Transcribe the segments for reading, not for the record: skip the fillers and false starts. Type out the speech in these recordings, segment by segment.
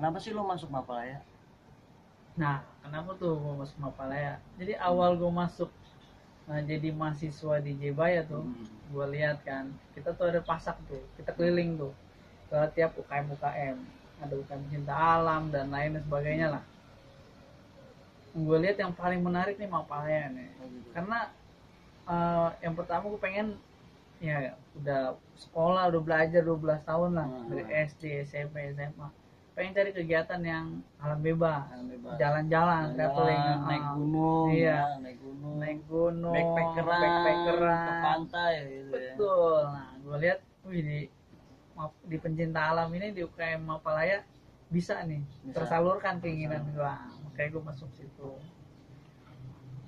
Kenapa sih lo masuk Mapalaya? Nah, kenapa tuh gue masuk Mapalaya? Jadi awal gue masuk jadi mahasiswa di Jebaya tuh, gue lihat kan, kita tuh ada pasak tuh, kita keliling tuh ke tiap UKM, ada UKM cinta alam dan lain sebagainya lah. Gue lihat yang paling menarik nih Mapalaya nih, karena yang pertama gue pengen ya udah sekolah, udah belajar 12 tahun lah, dari SD, SMP, SMA, pengen cari kegiatan yang alam bebas, jalan-jalan, traveling, naik gunung, iya, naik gunung, backpackeran, ke pantai gitu. Betul. Nah, gue lihat, wih, di pencinta alam ini di UKM Mapalaya bisa nih tersalurkan keinginan gue, makanya gue masuk situ.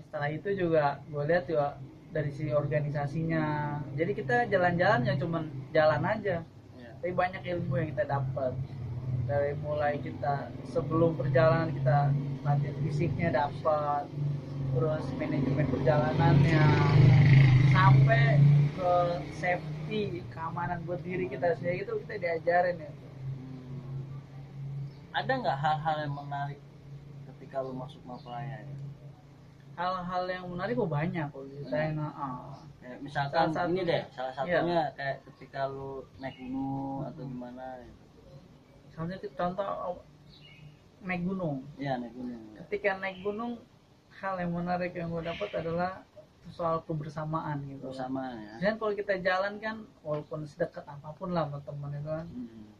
Setelah itu juga gue lihat juga dari sisi organisasinya, jadi kita jalan-jalan ya cuman jalan aja, tapi banyak ilmu yang kita dapat. Dari mulai kita sebelum perjalanan kita latihan fisiknya dapat, terus manajemen perjalanannya, sampai ke safety, keamanan buat diri kita sendiri, itu kita diajarin ya. Ada nggak hal-hal yang menarik ketika lu masuk Mapalaya ya? Hal-hal yang menarik kok banyak kok ceritain. Misalkan salah satunya kayak ketika lu naik gunung atau gimana gitu. Misalnya contoh naik gunung. Iya, naik gunung. Ketika naik gunung, hal yang menarik yang gue dapat adalah soal kebersamaan gitu. Bersamaan ya. Dan kalau kita jalan kan, walaupun sedekat apapun lah sama temen itu kan,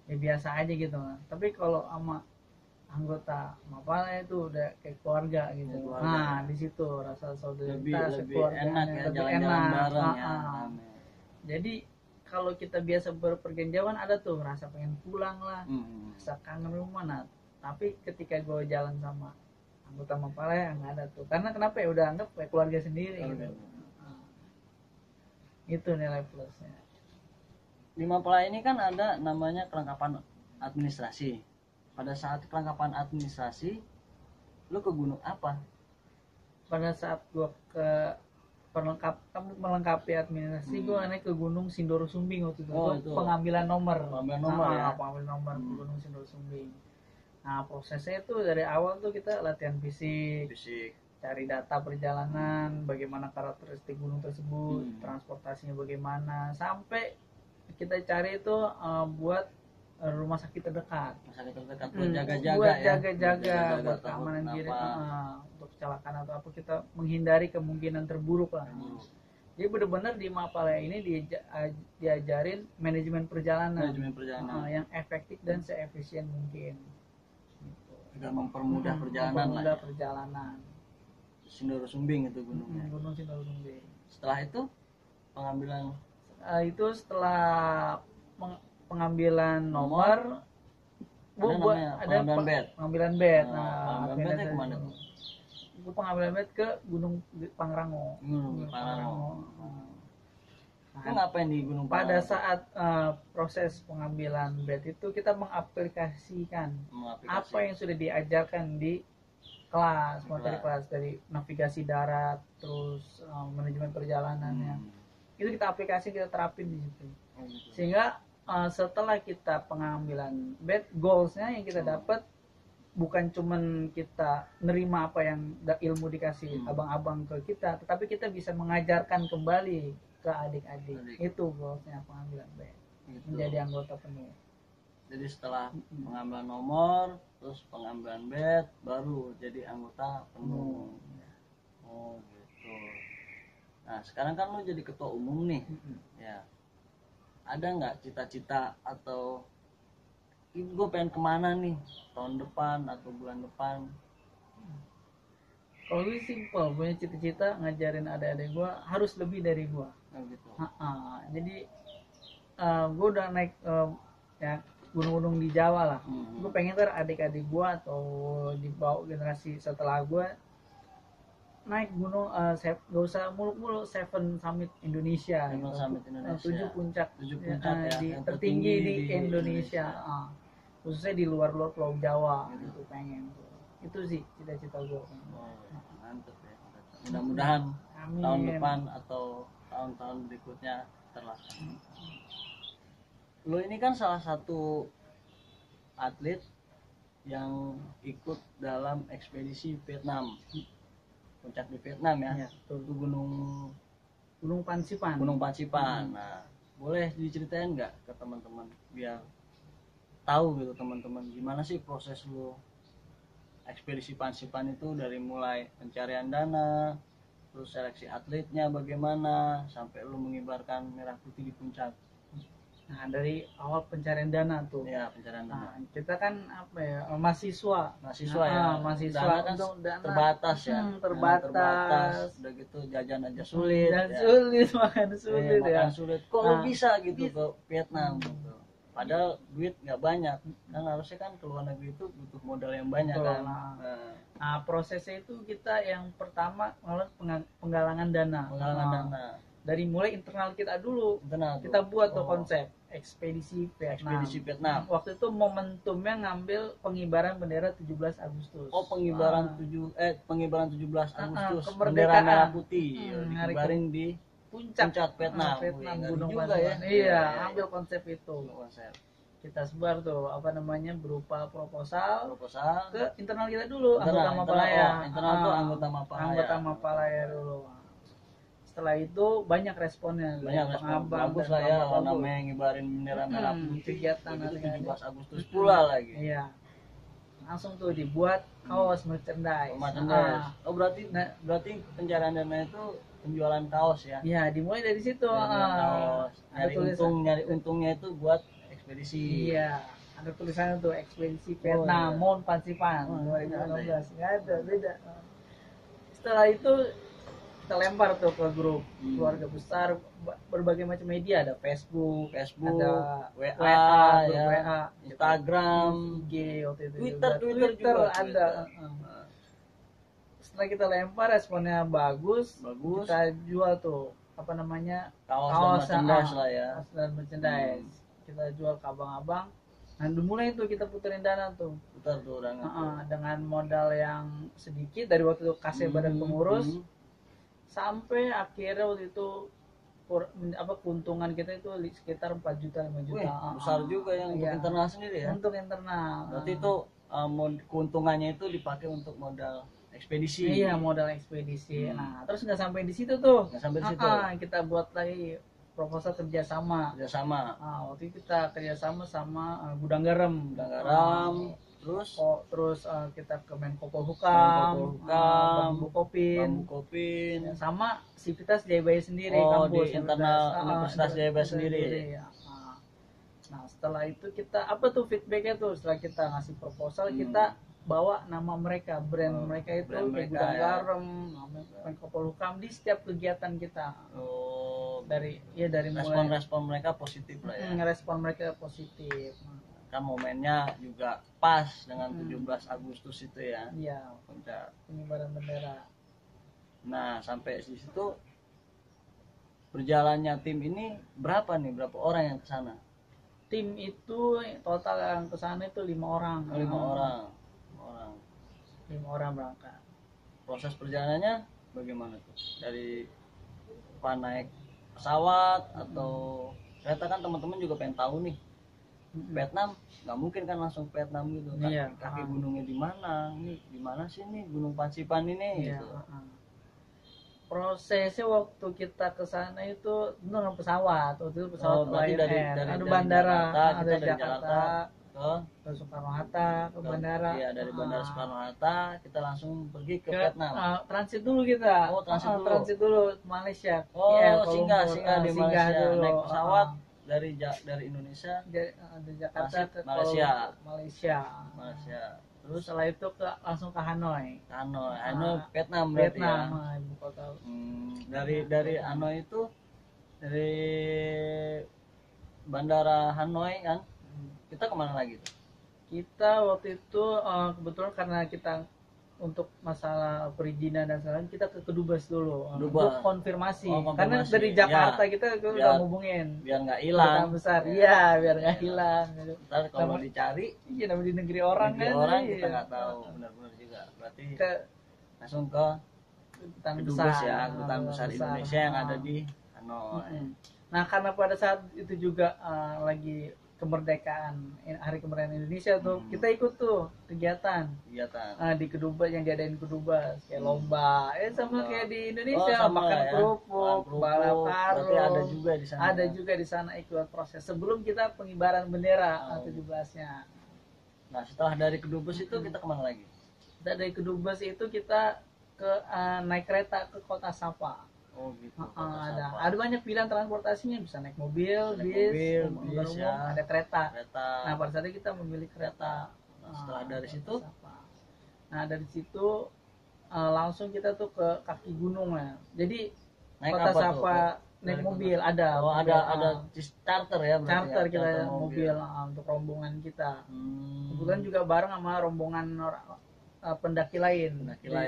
ya biasa aja gitu kan. Tapi kalau sama anggota Mapalaya itu udah kayak keluarga gitu. Keluarga. Nah, di situ rasa solidaritas, lebih enak ya, lebih jalan-jalan enak. bareng ya. Jadi kalau kita biasa berpergian jauh ada tuh rasa pengen pulang lah, rasa kangen rumah. Nah, tapi ketika gue jalan sama anggota Mapalaya nggak ada tuh, karena kenapa ya, udah anggap kayak keluarga sendiri gitu. Itu nilai plusnya. Di Mapalaya ini kan ada namanya kelengkapan administrasi. Pada saat kelengkapan administrasi, lu ke gunung apa? Pada saat gue ke melengkapi administrasi, gue naik ke Gunung Sindoro Sumbing waktu itu. Itu pengambilan nomor. Pengambilan nomor ke Gunung Sindoro Sumbing. Nah, prosesnya itu dari awal tuh kita latihan fisik, cari data perjalanan, bagaimana karakteristik gunung tersebut, transportasinya bagaimana, sampai kita cari itu buat rumah sakit terdekat. Buat jaga-jaga buat jaga-jaga, buat keamanan diri, untuk kecelakaan atau apa, kita menghindari kemungkinan terburuk lah. Jadi benar-benar di Mapalaya ini diajarin manajemen perjalanan, yang efektif dan seefisien mungkin. Agar mempermudah perjalanan. Sindoro Sumbing itu gunungnya. Gunung Sindoro Sumbing. Setelah itu pengambilan pengambilan nomor, ada pengambilan bed. Nah, pengambilan bednya kemana? Gue pengambilan bed ke Gunung Pangrango. Nah, ngapain di Gunung Pangrango? Pada saat proses pengambilan bed itu kita mengaplikasikan apa yang sudah diajarkan di kelas, materi kelas, dari navigasi darat, terus manajemen perjalanannya. Itu kita aplikasi, kita terapin di situ. Sehingga setelah kita pengambilan bed, goalsnya yang kita dapat bukan cuman kita nerima apa yang ilmu dikasih abang-abang ke kita, tetapi kita bisa mengajarkan kembali ke adik-adik. Itu goalsnya pengambilan bed, menjadi anggota penuh. Jadi setelah pengambilan nomor, terus pengambilan bed, baru jadi anggota penuh. Oh gitu. Nah sekarang kan lo jadi ketua umum nih, ya. Ada nggak cita-cita atau gue pengen kemana nih tahun depan atau bulan depan? Kalau gue simpel, punya cita-cita ngajarin adik-adik gue harus lebih dari gue. Gitu. Jadi gue udah naik ya gunung-gunung di Jawa lah. Gue pengen adik-adik gue atau di bawah generasi setelah gue naik gunung, gak usah mulu-mulu 7 Summit Indonesia, 7 puncak ya, tertinggi di Indonesia, khususnya di luar Pulau Jawa gitu pengen. Itu sih cita-cita gue. Mantep ya. Mudah-mudahan tahun depan atau tahun-tahun berikutnya terlaksana. Lo ini kan salah satu atlet yang ikut dalam ekspedisi Vietnam, puncak di Vietnam ya, Iya, betul. itu Gunung Gunung Pansipan. Gunung Pansipan. Nah, boleh diceritain nggak ke teman-teman biar tahu gitu teman-teman gimana sih proses lu ekspedisi Pansipan itu, dari mulai pencarian dana, terus seleksi atletnya bagaimana, sampai lu mengibarkan merah putih di puncak. Nah, dari awal pencarian dana tuh. Ya, pencarian dana. Nah, kita kan apa ya, mahasiswa. Mahasiswa Nah, ya, mahasiswa dana kan untuk dana terbatas ya. Dana terbatas. Udah gitu jajan aja sulit. Dan ya. sulit, makan sulit ya. Makan sulit. Kok lu Nah, bisa gitu ke Vietnam gitu. Padahal duit nggak banyak. Kan harusnya kan ke luar negeri itu butuh modal yang banyak Betul, kan. nah. Nah, prosesnya itu kita yang pertama melakukan penggalangan dana. Penggalangan Nah, dana. dari mulai internal kita dulu. Internal Kita tuh. buat tuh konsep ekspedisi Vietnam. Ekspedisi Vietnam. Waktu itu momentumnya ngambil pengibaran bendera 17 Agustus. Oh, pengibaran 17 Agustus bendera kemerdekaan. merah putih Hari dikibarin di puncak Vietnam. Vietnam, Wih, Gunung juga Pansipan. ya. Iya, ambil konsep itu. Konsep. Kita sebar tuh apa namanya berupa proposal Proposal ke internal kita dulu, internal, anggota Mapalaya. internal tuh anggota Mapalaya. Anggota Mapalaya dulu. Setelah itu banyak responnya. Banyak respon. Bagus lah ya, namanya ngibarin bendera merah putih. Kegiatan Itu hari-hari. 17 Agustus pula lagi. Iya. Langsung tuh dibuat kaos merchandise. Oh, berarti pencarian dana itu penjualan kaos ya. Iya, dimulai dari situ. Kaos. Nyari untungnya itu buat ekspedisi. Iya, ada tulisannya tuh ekspedisi Vietnam, Mount Pansipan 2016. Nggak ada, beda. Setelah itu kita lempar tuh ke grup keluarga besar, berbagai macam media, ada Facebook, ada WA, grup WA, Instagram, IG, waktu itu Twitter juga ada. Twitter. Setelah kita lempar, responnya bagus. Kita jual tuh apa namanya kaos dan merchandise lah ya. Kaos dan merchandise. Kita jual ke abang-abang. Nah, mulai tuh kita puterin dana tuh. Putar tuh dengan modal yang sedikit dari waktu itu kasih badan pengurus sampai akhirnya waktu itu keuntungan kita itu sekitar 4 juta 5 juta. Wih, besar juga yang untuk internal sendiri ya. Untuk internal. Berarti itu keuntungannya itu dipakai untuk modal ekspedisi. Iya, modal ekspedisi. Nah, terus nggak sampai di situ tuh. Nggak sampai di situ. Kita buat lagi proposal kerjasama. Waktu itu kita kerjasama sama Gudang Garam. Terus kita ke Menko Polhukam, Bambu Kopin, sama Sivitas Jayabaya sendiri, kampus di internal Universitas Jayabaya sendiri. Ya. Nah, setelah itu kita apa tuh feedbacknya tuh, setelah kita ngasih proposal kita bawa nama mereka, brand mereka itu di Gudang Garam, Menko Polhukam di setiap kegiatan kita. Dari respon mereka positif lah ya. Respon mereka positif. Kan momennya juga pas dengan 17 Agustus itu ya. Iya. Puncak pengibaran bendera. Nah, sampai di situ berjalannya tim ini berapa orang yang ke sana? Tim itu total yang ke sana itu 5 orang. 5 orang berangkat. Proses perjalanannya bagaimana tuh? Dari naik pesawat atau kereta, kan teman-teman juga pengen tahu nih. Vietnam nggak mungkin kan langsung Vietnam gitu kan. Iya. Kaki gunungnya di mana? Nih di mana sih nih Gunung Pansipan ini gitu. Prosesnya waktu kita ke sana itu dengan pesawat. Waktu itu pesawat Lion Air. Ada bandara, dari Jakarta ke Soekarno-Hatta, ke bandara. Iya, dari Bandara Soekarno-Hatta kita langsung pergi ke Vietnam. Transit dulu kita. Transit dulu Malaysia. Singgah di Malaysia. Naik pesawat dari Indonesia dari Jakarta ke Malaysia. Terus setelah itu langsung ke Hanoi. Vietnam berarti ya. Ibu kota. Dari Hanoi itu, dari bandara Hanoi kan, kita kemana lagi tuh? Kita waktu itu kebetulan karena kita untuk masalah perizinan dan sebagainya kita ke Kedubes dulu untuk konfirmasi. Karena dari Jakarta kita udah ngubungin biar nggak hilang besar. Iya, biar nggak hilang. Ntar kalau dicari namanya di negeri orang kita nggak tahu. Benar-benar juga berarti langsung ke Kedubes ya, Kedutaan Besar Indonesia yang ada di Hanoi. Nah, karena pada saat itu juga lagi kemerdekaan, hari kemerdekaan Indonesia tuh kita ikut tuh kegiatan di Kedubes yang diadain Kedubes kayak lomba, sama kayak di Indonesia makan kerupuk, balap karung. Ada juga di sana. Ada juga di sana ikut proses sebelum kita pengibaran bendera 17-nya. Nah setelah dari Kedubes itu kita kemana lagi? Kita dari Kedubes itu kita ke naik kereta ke Kota Sapa. Oh gitu. Ada banyak pilihan transportasinya, bisa naik mobil, bis, ada kereta. Nah pada saat itu kita memilih kereta. Setelah dari situ, dari situ langsung kita tuh ke kaki gunung ya. Jadi naik Kota Sapa naik mobil ada. Ada charter ya. Charter kita mobil untuk rombongan kita. Kebetulan juga bareng sama rombongan pendaki lain ya.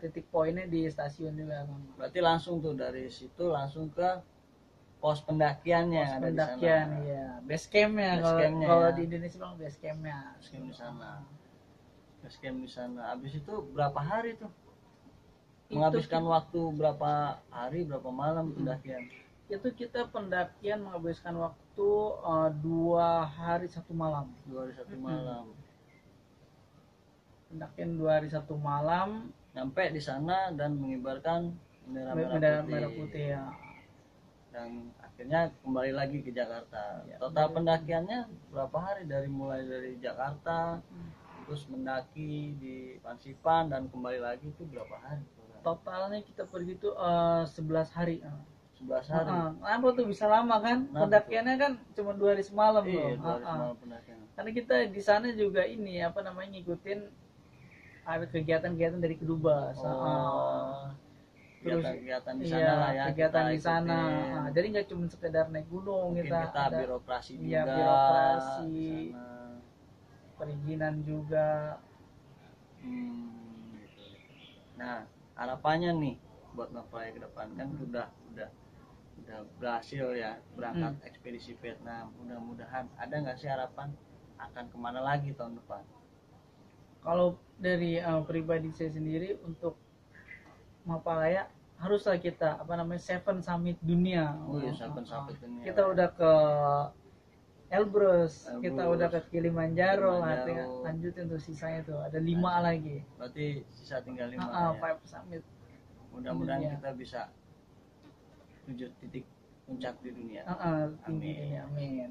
Titik poinnya di stasiun juga. Berarti langsung tuh dari situ langsung ke pos pendakiannya. Pos pendakian ya, base campnya kalau di Indonesia bilang base campnya. Base camp di sana. Habis itu berapa hari tuh? Menghabiskan waktu berapa hari berapa malam pendakian? Itu kita pendakian menghabiskan waktu 2 hari 1 malam. 2 hari 1 malam. Pendakian 2 hari 1 malam, nyampe di sana dan mengibarkan bendera merah putih ya. Dan akhirnya kembali lagi ke Jakarta. Total pendakiannya berapa hari mulai dari Jakarta terus mendaki di Pansipan dan kembali lagi itu berapa hari? Totalnya kita pergi itu 11 hari. 11 hari. Kenapa tuh bisa lama kan? Pendakiannya kan cuma 2 hari semalam loh. 2 hari semalam pendakian. Karena kita di sana juga ngikutin ada kegiatan-kegiatan dari Kedubes. Terus kegiatan di sana lah ya. Kegiatan di sana. Jadi nggak cuma sekedar naik gunung, kita ada birokrasi juga. Birokrasi. Perizinan juga. Nah, harapannya nih buat Nopalaya ke depan kan udah berhasil ya berangkat ekspedisi Vietnam. Mudah-mudahan ada nggak sih harapan akan kemana lagi tahun depan? Kalau dari pribadi saya sendiri untuk Mapalaya haruslah kita Seven Summit dunia. Seven Summit dunia. Kita udah ke Elbrus, kita udah ke Kilimanjaro. Lanjutin tuh sisanya tuh ada 5 lagi. Berarti sisa tinggal 5 ya. 5 Summit. Mudah-mudahan kita bisa 7 titik puncak di dunia. Amin.